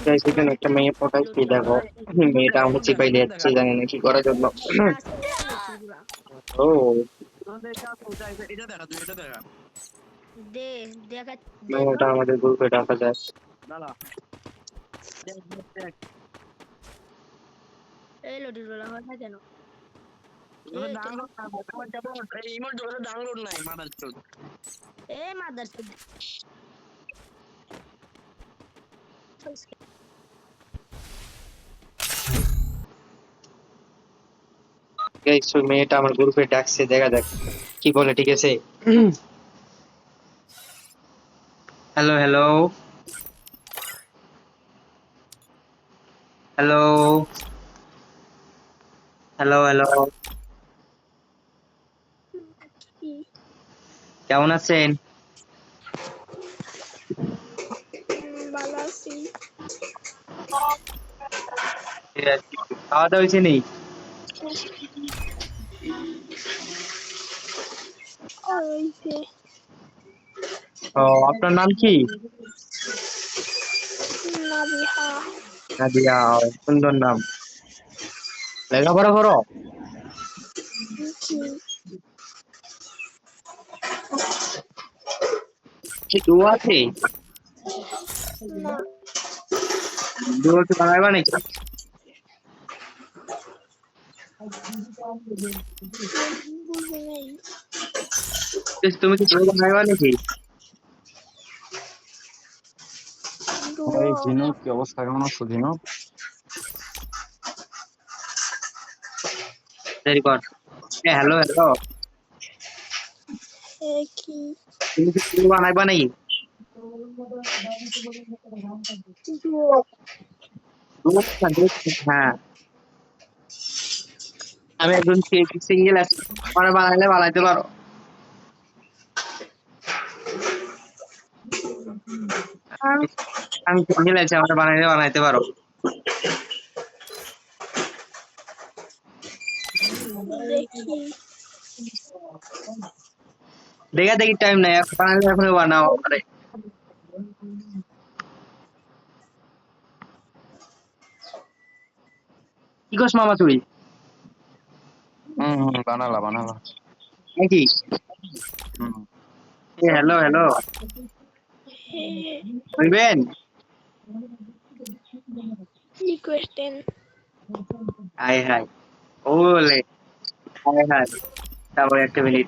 Guys এখানে একটা মেয়ে পটাইছি দেখো, মেয়েটা আমার চিপাইলে যাচ্ছে, জানি না কি করার জন্য। ও দে দেখা দে তো মেয়েটা আমাদের গ্রুপে ডাকা যায়। এই লটিগুলো হয় না কেন ডাউনলোড নাই মাদার চোদ। এই মাদার গাইস ওই মেয়েটা আমার গ্রুপে ডাকছে, দেখা যাক কি বলে। ঠিক আছে, hello hello hello hello hello, কেমন আছেন? ভালো আছি ঠিক আছে, খাওয়া দাওয়া হয়েছে নেই? ওইছে ও, আপনার নাম কি? নাবিহা নাদিয়া, সুন্দর নাম। লেখাপড়া করো? কি কি দোয়া আছে? না দোয়া কি বানাইবা নাকি? বুঝি নেই তুমি কি দোয়া বানাইবা নাকি? এই জিনু, কি অবস্থা? কেমন আছো জিনু? দেরি কর। হ্যালো হ্যালো, কি তুমি কি দোয়া বানাইবা নাকি? হ্যাঁ, আমি একজন সিঙ্গেল আছি, আমার বানাইলে বানাইতে পারো। আমি আমি সিঙ্গেল আছি, আমার বানাইলে বানাইতে পারো। দেখি দেখা দেখি টাইম নাই, এখন বানাইলে এখনই বানাও আরে। কি করছ মামা তুই? বানালা বানালা। নাকি? হুম। হ্যালো হ্যালো, বলবেন? কি কোয়েশ্চেন হাই হাই, ওলে হাই হাই। তারপরে একটা মিনিট।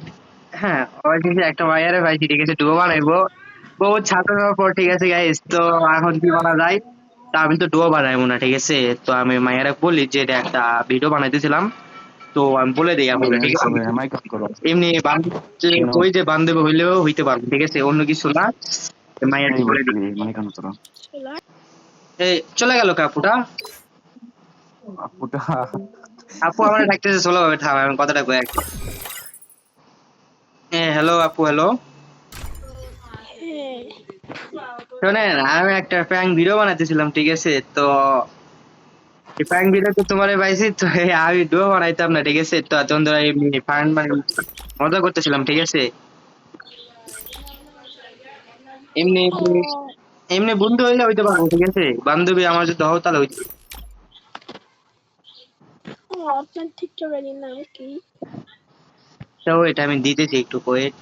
হ্যাঁ, ওই যে একটা ওয়াইয়ারে ভাই, ঠিক আছে ডুয়ো বানাইবো বহু ছাত্র হওয়ার পর। ঠিক আছে গাইস, তো এখন কি বানা যায়? তা আমি তো ডুয়ো বানাইবো না, ঠিক আছে। তো আমি মাইয়ারে বলি যে এটা একটা ভিডিও বানাইতেছিলাম, তো আমি বলে দিই আপনাকে, ঠিক আছে। মাইক অন করো এমনি জিনু। ওই যে বান্ধবী হইলেও হইতে পারবো, ঠিক আছে, অন্য কিছু না। মাইয়াকে এই বলে দিই। বলছি, মাইক অন করো। এই চলে গেল কাপুটা। আপুটা আপু আমার ডাকতেছে, চলো থাম, আমি কথাটা কই একবার। হ্যাঁ হ্যালো আপু, হ্যালো। শোনেন, আমি একটা প্র্যাঙ্ক ভিডিও বানাইতেছিলাম, ঠিক আছে। তো এই প্র্যাঙ্ক ভিডিও তো তোমার পাইছি, তো আমি ডুয়ো বানাইতাম না, ঠিক আছে। তো তখন ধরো এমনি ফান মানে মজা করতেছিলাম, ঠিক আছে। এমনি এমনি এমনি বন্ধু হইলে হইতে পারবো, ঠিক আছে। বান্ধবী আমার যদি হও তাহলে হইতে। আপনার টিকটকের নাম কি তো এটা আমি দিতেছি, একটু ওয়েট।